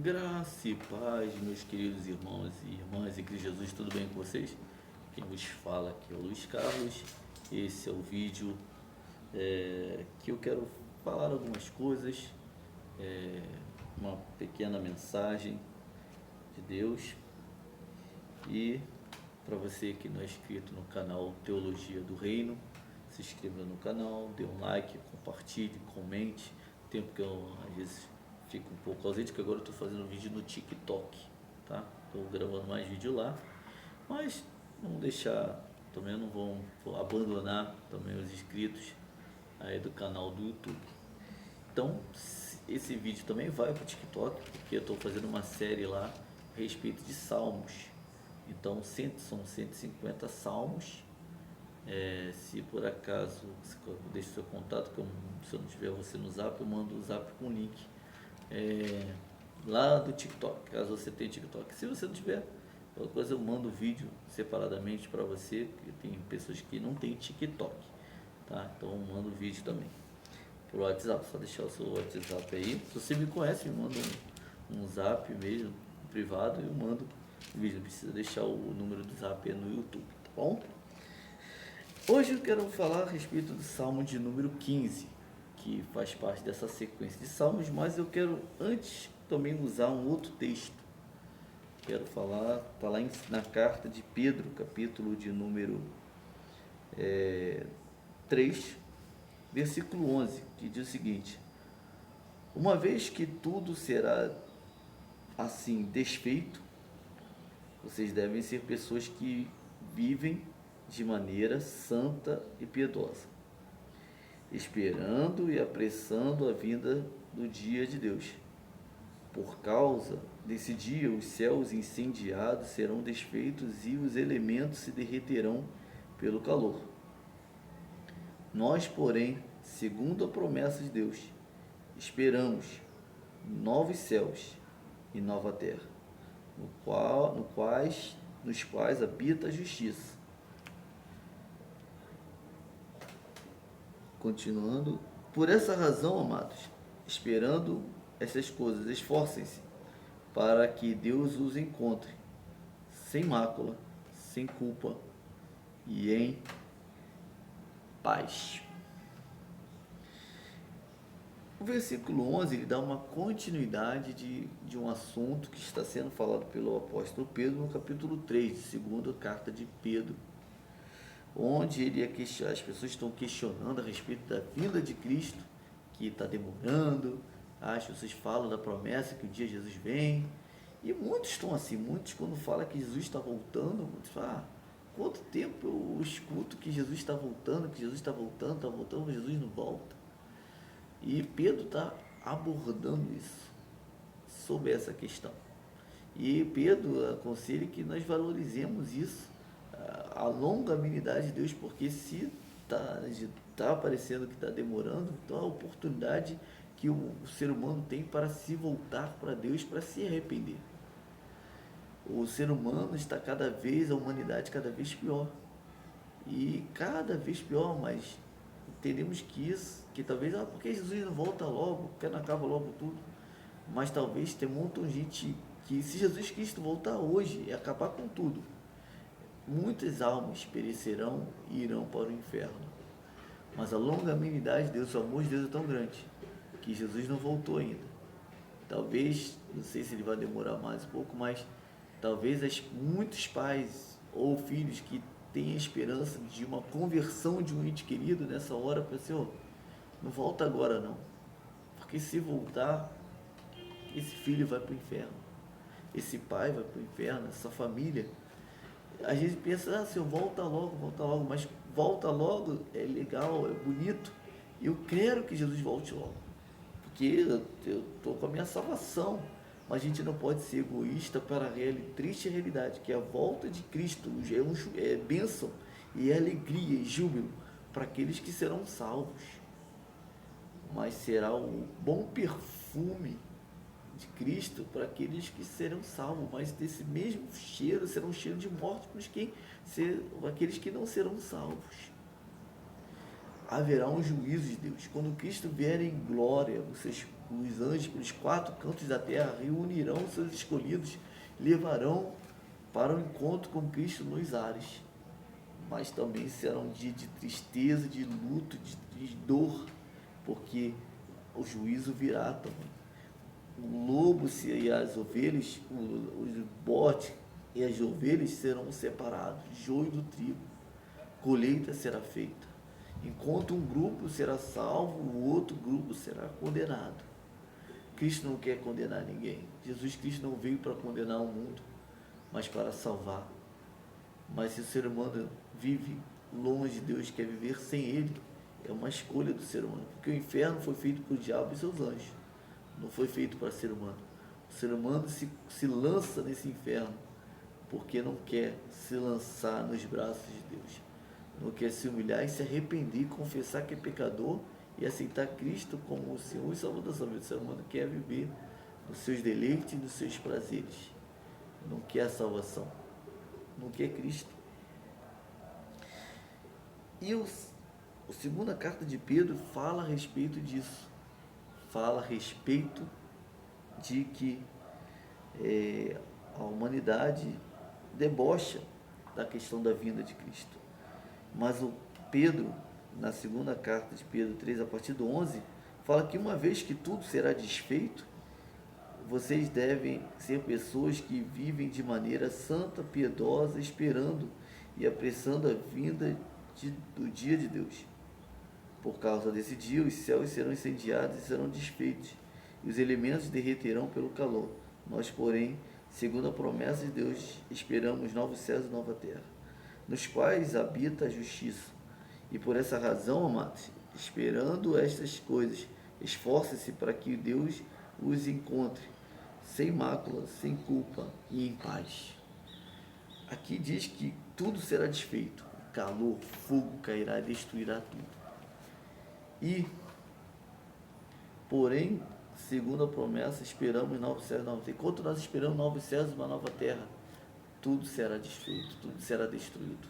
Graça e paz, meus queridos irmãos e irmãs em Cristo Jesus, tudo bem com vocês? Quem vos fala aqui é o Luiz Carlos. Esse é o vídeo que eu quero falar algumas coisas, é, uma pequena mensagem de Deus. E para você que não é inscrito no canal Teologia do Reino, se inscreva no canal, dê um like, compartilhe, comente. Tempo que eu às vezes fico um pouco ausente, que agora eu estou fazendo vídeo no TikTok, tá? Estou gravando mais vídeo lá, mas não deixar, também não vou abandonar também os inscritos aí do canal do YouTube. Então, esse vídeo também vai para o TikTok, porque eu estou fazendo uma série lá a respeito de salmos. Então, são 150 salmos. Se por acaso, deixe seu contato, se eu não tiver você no Zap, eu mando o Zap com o link lá do TikTok, caso você tenha TikTok. Se você não tiver, qualquer coisa eu mando o vídeo separadamente para você, porque tem pessoas que não tem TikTok, tá? Então eu mando o vídeo também por WhatsApp, só deixar o seu WhatsApp aí. Se você me conhece, me manda um Zap mesmo, privado, e eu mando o vídeo. Não precisa deixar o número do Zap aí no YouTube, tá bom? Hoje eu quero falar a respeito do Salmo de número 15, que faz parte dessa sequência de salmos, mas eu quero antes também usar um outro texto. Quero falar, está lá na carta de Pedro, capítulo de número 3, versículo 11, que diz o seguinte: uma vez que tudo será assim desfeito, vocês devem ser pessoas que vivem de maneira santa e piedosa, esperando e apressando a vinda do dia de Deus. Por causa desse dia, os céus incendiados serão desfeitos e os elementos se derreterão pelo calor. Nós, porém, segundo a promessa de Deus, esperamos novos céus e nova terra, nos quais habita a justiça. Continuando, por essa razão, amados, esperando essas coisas, esforcem-se para que Deus os encontre sem mácula, sem culpa e em paz. O versículo 11 ele dá uma continuidade de um assunto que está sendo falado pelo apóstolo Pedro no capítulo 3, de segunda carta de Pedro, onde as pessoas estão questionando a respeito da vinda de Cristo, que está demorando. As pessoas falam da promessa que um dia Jesus vem, e muitos estão assim, muitos quando falam que Jesus está voltando, muitos falam, quanto tempo eu escuto que Jesus está voltando, mas Jesus não volta. E Pedro está abordando isso, sobre essa questão. E Pedro aconselha que nós valorizemos isso, a longanimidade de Deus, porque se está aparecendo que está demorando, então é a oportunidade que o ser humano tem para se voltar para Deus, para se arrepender. O ser humano está a humanidade cada vez pior. E cada vez pior, mas entendemos que talvez, porque Jesus não volta logo, porque não acaba logo tudo. Mas talvez tem muita gente que, se Jesus Cristo voltar hoje e acabar com tudo, muitas almas perecerão e irão para o inferno. Mas a longanimidade de Deus, o amor de Deus é tão grande, que Jesus não voltou ainda. Talvez, não sei se ele vai demorar mais um pouco, mas talvez muitos pais ou filhos que têm a esperança de uma conversão de um ente querido nessa hora, para Senhor, não volta agora não, porque se voltar, esse filho vai para o inferno, esse pai vai para o inferno, essa família. A gente pensa, Senhor, volta logo, mas volta logo é legal, é bonito, e eu quero que Jesus volte logo, porque eu estou com a minha salvação. Mas a gente não pode ser egoísta para a triste realidade, que é a volta de Cristo é bênção e é alegria e júbilo para aqueles que serão salvos. Mas será o bom perfume de Cristo para aqueles que serão salvos. Mas desse mesmo cheiro será um cheiro de morte para aqueles que não serão salvos. Haverá um juízo de Deus. Quando Cristo vier em glória, os anjos pelos quatro cantos da terra reunirão seus escolhidos, levarão para o encontro com Cristo nos ares. Mas também será um dia de tristeza, de luto, de dor, porque o juízo virá também. O lobo e as ovelhas, os bodes e as ovelhas serão separados, joio do trigo, colheita será feita. Enquanto um grupo será salvo, o outro grupo será condenado. Cristo não quer condenar ninguém. Jesus Cristo não veio para condenar o mundo, mas para salvar. Mas se o ser humano vive longe de Deus, quer viver sem Ele, é uma escolha do ser humano. Porque o inferno foi feito por o diabo e seus anjos. Não foi feito para ser humano. O ser humano se lança nesse inferno porque não quer se lançar nos braços de Deus. Não quer se humilhar e se arrepender, confessar que é pecador e aceitar Cristo como o Senhor e Salvador da sua vida. O ser humano quer viver nos seus deleites e nos seus prazeres. Não quer a salvação. Não quer Cristo. E a segunda carta de Pedro fala a respeito disso. Fala a respeito de que a humanidade debocha da questão da vinda de Cristo. Mas o Pedro, na segunda carta de Pedro 3, a partir do 11, fala que uma vez que tudo será desfeito, vocês devem ser pessoas que vivem de maneira santa, piedosa, esperando e apressando a vinda do dia de Deus. Por causa desse dia, os céus serão incendiados e serão desfeitos, e os elementos derreterão pelo calor. Nós, porém, segundo a promessa de Deus, esperamos novos céus e nova terra, nos quais habita a justiça. E por essa razão, amados, esperando estas coisas, esforce-se para que Deus os encontre, sem mácula, sem culpa e em paz. Aqui diz que tudo será desfeito, calor, fogo cairá e destruirá tudo. E, porém, segundo a promessa, esperamos novos céus e nova terra. Enquanto nós esperamos novos céus e uma nova terra, tudo será desfeito, tudo será destruído.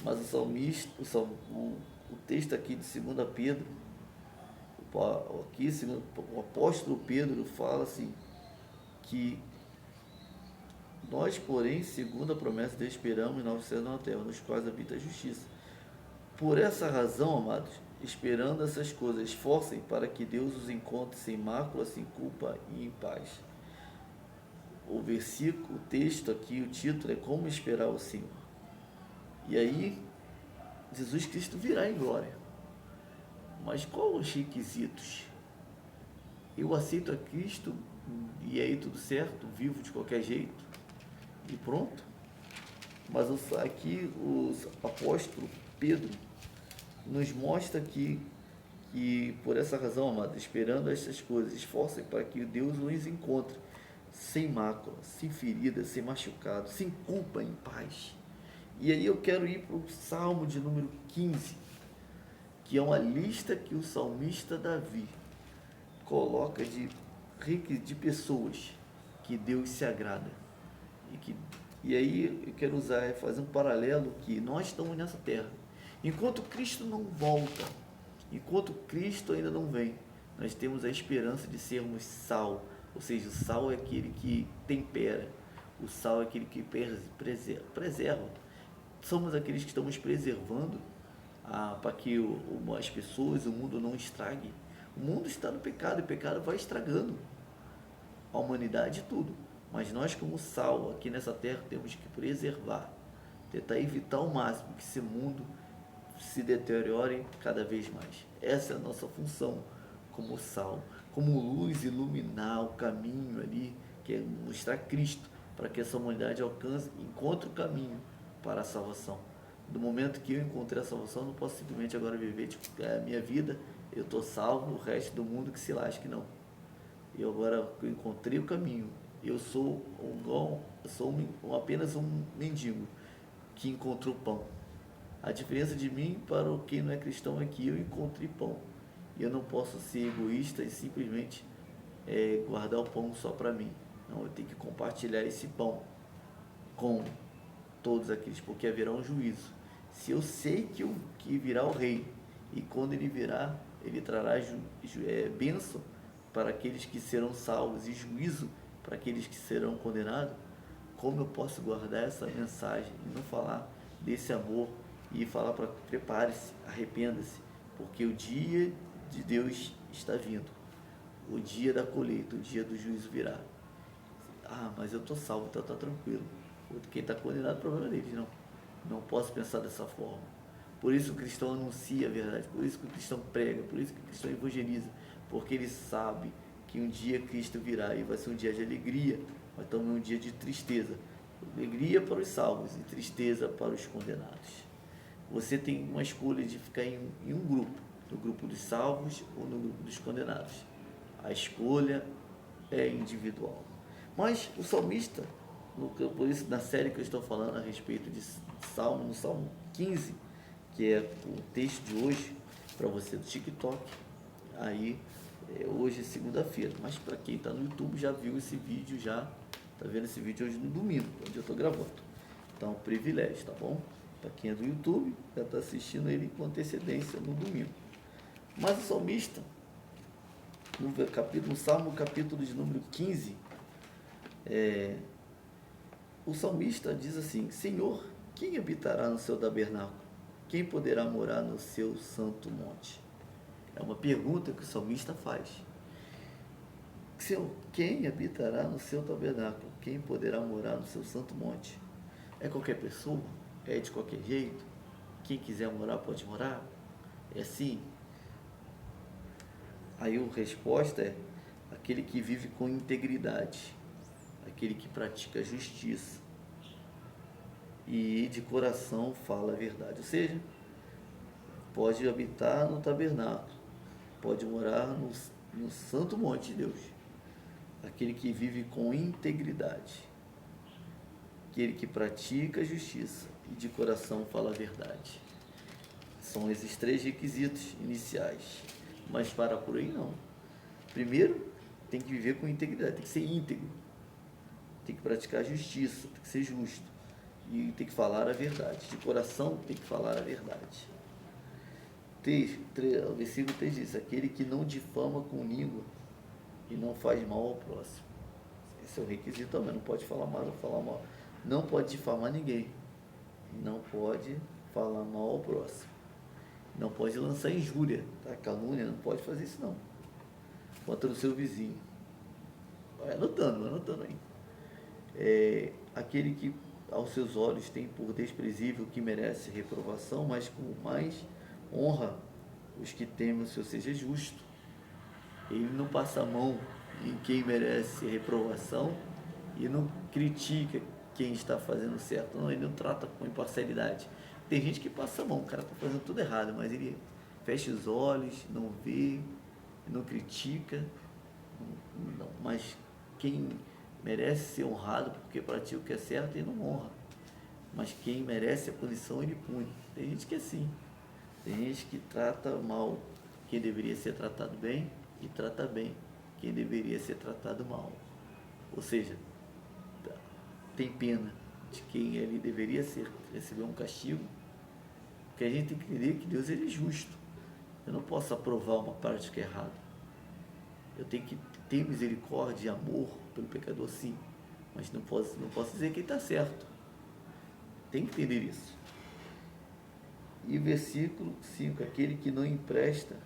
Mas o salmista, o texto aqui de 2 Pedro, aqui o apóstolo Pedro fala assim, que nós, porém, segundo a promessa de Deus, esperamos novos céus e nova terra, nos quais habita a justiça. Por essa razão, amados, esperando essas coisas, esforcem para que Deus os encontre sem mácula, sem culpa e em paz. O versículo, o texto aqui, o título é Como Esperar o Senhor. E aí, Jesus Cristo virá em glória. Mas quais os requisitos? Eu aceito a Cristo e aí tudo certo, vivo de qualquer jeito e pronto? Mas aqui o apóstolo Pedro nos mostra que por essa razão, amado, esperando estas coisas, esforcem para que Deus os encontre sem mácula, sem ferida, sem machucado, sem culpa, em paz. E aí eu quero ir para o Salmo de número 15, que é uma lista que o salmista Davi coloca de pessoas que Deus se agrada. E aí eu quero fazer um paralelo que nós estamos nessa terra. Enquanto Cristo não volta, enquanto Cristo ainda não vem, nós temos a esperança de sermos sal. Ou seja, o sal é aquele que tempera, o sal é aquele que preserva. Somos aqueles que estamos preservando para que as pessoas, o mundo não estrague. O mundo está no pecado e o pecado vai estragando a humanidade e tudo. Mas nós, como sal aqui nessa terra, temos que preservar, tentar evitar ao máximo que esse mundo se deteriore cada vez mais. Essa é a nossa função como sal, como luz, iluminar o caminho ali, que é mostrar Cristo, para que essa humanidade encontre o caminho para a salvação. No momento que eu encontrei a salvação, eu não posso simplesmente agora viver a minha vida, eu estou salvo, o resto do mundo que se lasque, não. Eu agora encontrei o caminho, eu sou apenas um mendigo que encontrou pão. A diferença de mim para quem não é cristão é que eu encontrei pão. E eu não posso ser egoísta e simplesmente guardar o pão só para mim. Não, eu tenho que compartilhar esse pão com todos aqueles, porque haverá um juízo. Se eu sei que virá o rei, e quando ele virá, ele trará bênção para aqueles que serão salvos e juízo para aqueles que serão condenados, como eu posso guardar essa mensagem e não falar desse amor e falar para prepare-se, arrependa-se, porque o dia de Deus está vindo, o dia da colheita, o dia do juízo virá. Ah, mas eu estou salvo, então está tranquilo. Quem está condenado, o problema é deles, não. Não posso pensar dessa forma. Por isso o cristão anuncia a verdade, por isso que o cristão prega, por isso que o cristão evangeliza, porque ele sabe que um dia Cristo virá e vai ser um dia de alegria, mas também um dia de tristeza. Alegria para os salvos e tristeza para os condenados. Você tem uma escolha de ficar em um grupo, no grupo dos salvos ou no grupo dos condenados. A escolha é individual. Mas o salmista, por isso na série que eu estou falando a respeito de Salmo, no Salmo 15, que é o texto de hoje, para você do TikTok, aí hoje é segunda-feira, mas para quem está no YouTube já viu esse vídeo, já está vendo esse vídeo hoje no domingo, onde eu estou gravando. Então, privilégio, tá bom? Para quem é do YouTube, já está assistindo ele com antecedência no domingo. Mas o salmista, no Salmo capítulo de número 15, o salmista diz assim: Senhor, quem habitará no seu tabernáculo? Quem poderá morar no seu santo monte? É uma pergunta que o salmista faz. Senhor, quem habitará no seu tabernáculo? Quem poderá morar no seu santo monte? É qualquer pessoa? É de qualquer jeito? Quem quiser morar pode morar? É assim? Aí a resposta é: aquele que vive com integridade, aquele que pratica a justiça e de coração fala a verdade. Ou seja, pode habitar no tabernáculo, pode morar no santo monte de Deus. Aquele que vive com integridade, aquele que pratica a justiça e de coração fala a verdade. São esses três requisitos iniciais. Mas para por aí não. Primeiro, tem que viver com integridade, tem que ser íntegro. Tem que praticar a justiça, tem que ser justo. E tem que falar a verdade. De coração tem que falar a verdade. O versículo 3 diz: aquele que não difama com língua e não faz mal ao próximo. Esse é o requisito também, não pode falar mal ou falar mal. Não pode difamar ninguém. Não pode falar mal ao próximo. Não pode lançar injúria, tá? Calúnia, não pode fazer isso não. Contra o seu vizinho. Vai anotando aí. Aquele que aos seus olhos tem por desprezível que merece reprovação, mas com mais honra os que temem o Senhor, seja justo. Ele não passa a mão em quem merece reprovação e não critica quem está fazendo certo. Não, ele não trata com imparcialidade. Tem gente que passa a mão, o cara está fazendo tudo errado, mas ele fecha os olhos, não vê, não critica. Não, mas quem merece ser honrado porque pratica o que é certo, ele não honra. Mas quem merece a punição, ele pune. Tem gente que é assim. Tem gente que trata mal quem deveria ser tratado bem e trata bem quem deveria ser tratado mal. Ou seja, tem pena de quem ele deveria receber um castigo, porque a gente tem que entender que Deus ele é justo. Eu não posso aprovar uma prática errada. Eu tenho que ter misericórdia e amor pelo pecador, sim, mas não posso dizer que ele está certo. Tem que entender isso. E versículo 5, aquele que não empresta.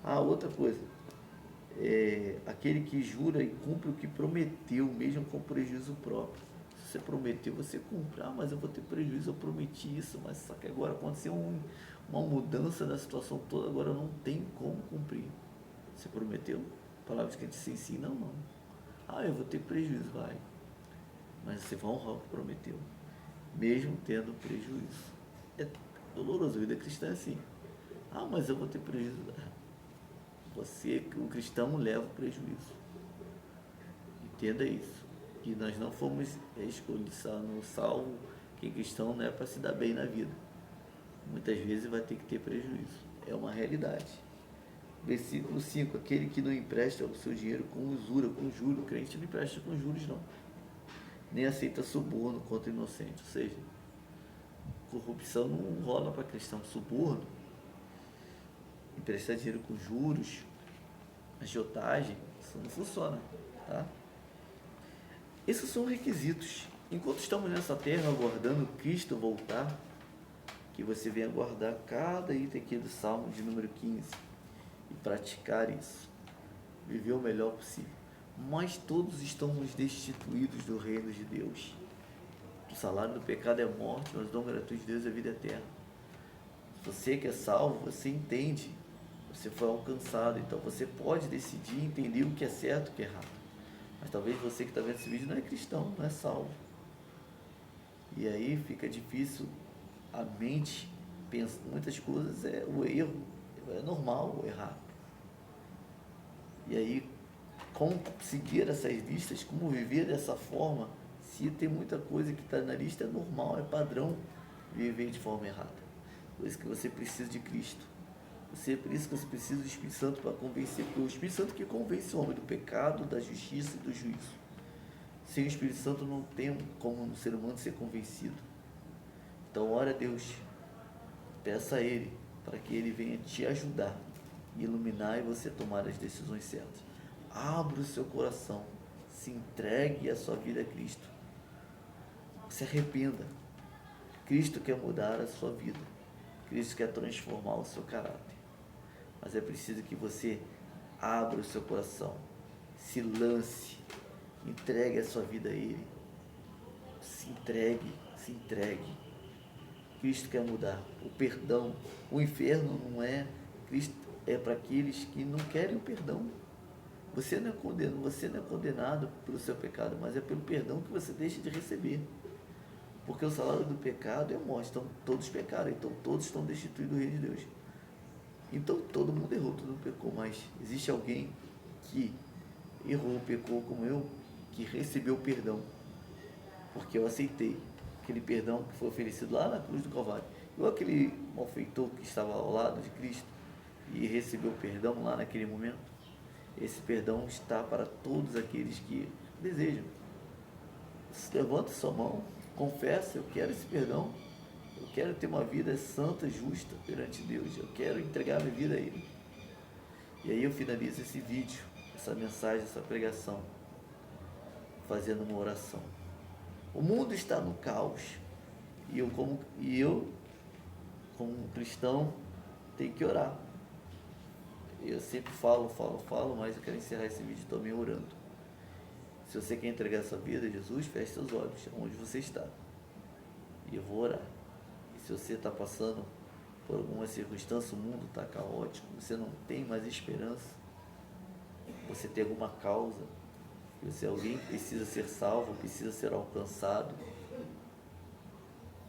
Outra coisa, aquele que jura e cumpre o que prometeu, mesmo com prejuízo próprio. Se você prometeu, você cumpre. Mas eu vou ter prejuízo, eu prometi isso, mas só que agora aconteceu uma mudança da situação toda, agora não tem como cumprir. Você prometeu? Palavras que a gente se ensina, não. Eu vou ter prejuízo, vai. Mas você vai honrar o que prometeu, mesmo tendo prejuízo. É doloroso, a vida cristã é assim. Mas eu vou ter prejuízo. Você, o cristão, leva o prejuízo. Entenda isso. Que nós não fomos escolhidos no salvo, que cristão não é para se dar bem na vida. Muitas vezes vai ter que ter prejuízo. É uma realidade. Versículo 5, aquele que não empresta o seu dinheiro com usura, com juros. O crente não empresta com juros, não. Nem aceita suborno contra o inocente. Ou seja, corrupção não rola para cristão. Suborno, emprestar dinheiro com juros, agiotagem, isso não funciona, tá? Esses são requisitos. Enquanto estamos nessa terra aguardando Cristo voltar, que você venha guardar cada item aqui do Salmo de número 15 e praticar isso, viver o melhor possível. Mas todos estamos destituídos do reino de Deus. O salário do pecado é morte, mas o dom gratuito de Deus é vida eterna. Você que é salvo, você entende, você foi alcançado, então você pode decidir entender o que é certo e o que é errado. Mas talvez você que está vendo esse vídeo não é cristão, não é salvo. E aí fica difícil, a mente pensa muitas coisas, é o erro, é normal errar. E aí, como seguir essas listas, como viver dessa forma, se tem muita coisa que está na lista, é normal, é padrão viver de forma errada. Por isso que você precisa de Cristo. Por isso que você precisa do Espírito Santo para convencer, porque é o Espírito Santo que convence o homem do pecado, da justiça e do juízo. Sem o Espírito Santo não tem como um ser humano ser convencido. Então ore a Deus, peça a Ele para que Ele venha te ajudar, iluminar e você tomar as decisões certas. Abra o seu coração, se entregue a sua vida a Cristo. Se arrependa. Cristo quer mudar a sua vida. Cristo quer transformar o seu caráter. Mas é preciso que você abra o seu coração, se lance, entregue a sua vida a Ele. Se entregue, se entregue. Cristo quer mudar. O perdão, o inferno não é, Cristo é para aqueles que não querem o perdão. Você não é condenado pelo seu pecado, mas é pelo perdão que você deixa de receber. Porque o salário do pecado é morte. Então todos pecaram, então todos estão destituídos do reino de Deus. Então todo mundo errou, todo mundo pecou, mas existe alguém que errou, pecou como eu, que recebeu perdão. Porque eu aceitei aquele perdão que foi oferecido lá na cruz do Calvário. Igual aquele malfeitor que estava ao lado de Cristo e recebeu perdão lá naquele momento. Esse perdão está para todos aqueles que desejam. Levanta sua mão, confessa, eu quero esse perdão. Eu quero ter uma vida santa, justa perante Deus. Eu quero entregar minha vida a Ele. E aí eu finalizo esse vídeo, essa mensagem, essa pregação, fazendo uma oração. O mundo está no caos. E eu, como cristão, tenho que orar. Eu sempre falo, mas eu quero encerrar esse vídeo também orando. Se você quer entregar sua vida a Jesus, feche seus olhos, onde você está. E eu vou orar. E se você está passando por alguma circunstância, o mundo está caótico, você não tem mais esperança, você tem alguma causa, você é alguém que precisa ser salvo, precisa ser alcançado,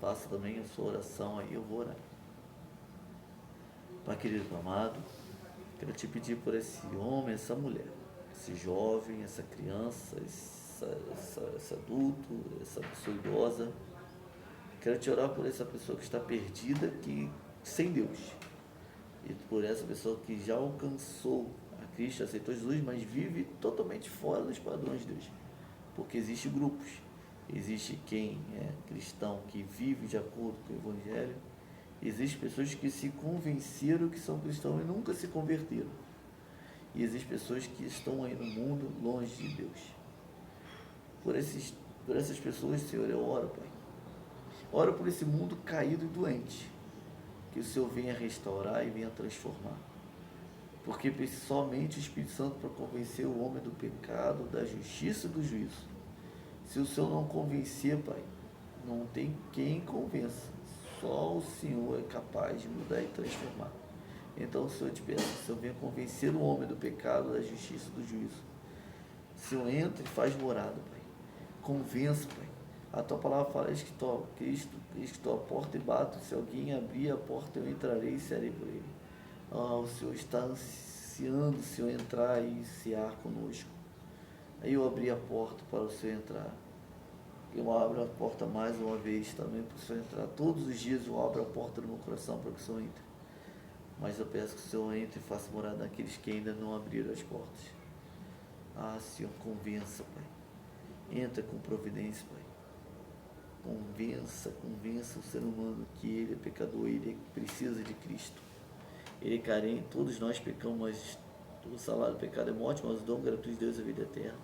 faça também a sua oração aí, eu vou orar. Pai querido amado, quero te pedir por esse homem, essa mulher, esse jovem, essa criança, esse adulto, essa pessoa idosa. Quero te orar por essa pessoa que está perdida, sem Deus. E por essa pessoa que já alcançou a Cristo, aceitou Jesus, mas vive totalmente fora dos padrões de Deus. Porque existem grupos. Existe quem é cristão, que vive de acordo com o Evangelho. Existem pessoas que se convenceram que são cristãos e nunca se converteram. E existem pessoas que estão aí no mundo longe de Deus. Por essas pessoas, Senhor, eu oro, Pai. Oro por esse mundo caído e doente. Que o Senhor venha restaurar e venha transformar. Porque somente o Espírito Santo para convencer o homem do pecado, da justiça e do juízo. Se o Senhor não convencer, Pai, não tem quem convença. Só o Senhor é capaz de mudar e transformar. Então, Senhor, eu te peço, o Senhor venha convencer o homem do pecado, da justiça e do juízo. Senhor, entra e faz morada, Pai. Convença, Pai. A tua palavra fala que estou à porta e bato. Se alguém abrir a porta, eu entrarei e serei por ele. O Senhor está ansiando o Senhor entrar e cear conosco. Aí eu abri a porta para o Senhor entrar. Eu abro a porta mais uma vez também para o Senhor entrar. Todos os dias eu abro a porta do meu coração para que o Senhor entre. Mas eu peço que o Senhor entre e faça morada naqueles que ainda não abriram as portas. Senhor, convença, Pai. Entra com providência, Pai. Convença o ser humano que ele é pecador, ele precisa de Cristo. Ele é carente, todos nós pecamos, mas O salário do pecado é morte, mas o dom gratuito de Deus é a vida eterna.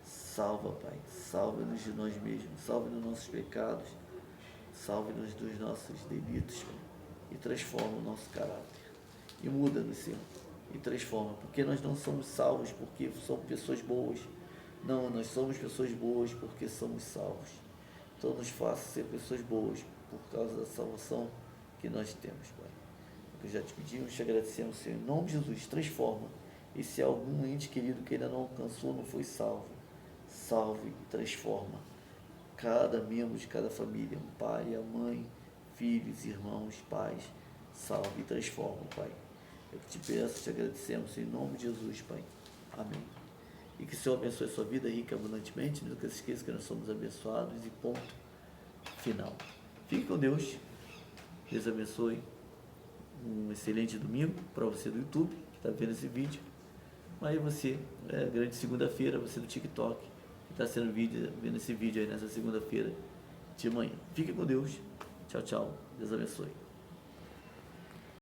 Salva, Pai, salva-nos de nós mesmos, salva dos nossos pecados, salve-nos dos nossos delitos, Pai, e transforma o nosso caráter. E muda-nos, Senhor, e transforma, porque nós não somos salvos porque somos pessoas boas. Não, nós somos pessoas boas porque somos salvos. Então nos faça ser pessoas boas por causa da salvação que nós temos, Pai. Eu já te pedimos, te agradecemos, Senhor, em nome de Jesus, transforma. E se algum ente querido que ainda não alcançou, não foi salvo, salve e transforma cada membro de cada família, um pai, a mãe, filhos, irmãos, pais, salve e transforma, Pai. Eu te peço, te agradecemos em nome de Jesus, Pai. Amém. E que o Senhor abençoe a sua vida rica e abundantemente. Nunca se esqueça que nós somos abençoados e ponto final. Fique com Deus. Deus abençoe. Um excelente domingo para você do YouTube, que está vendo esse vídeo. Mas você, grande segunda-feira, você do TikTok, que está vendo esse vídeo aí nessa segunda-feira de manhã. Fique com Deus. Tchau, tchau. Deus abençoe.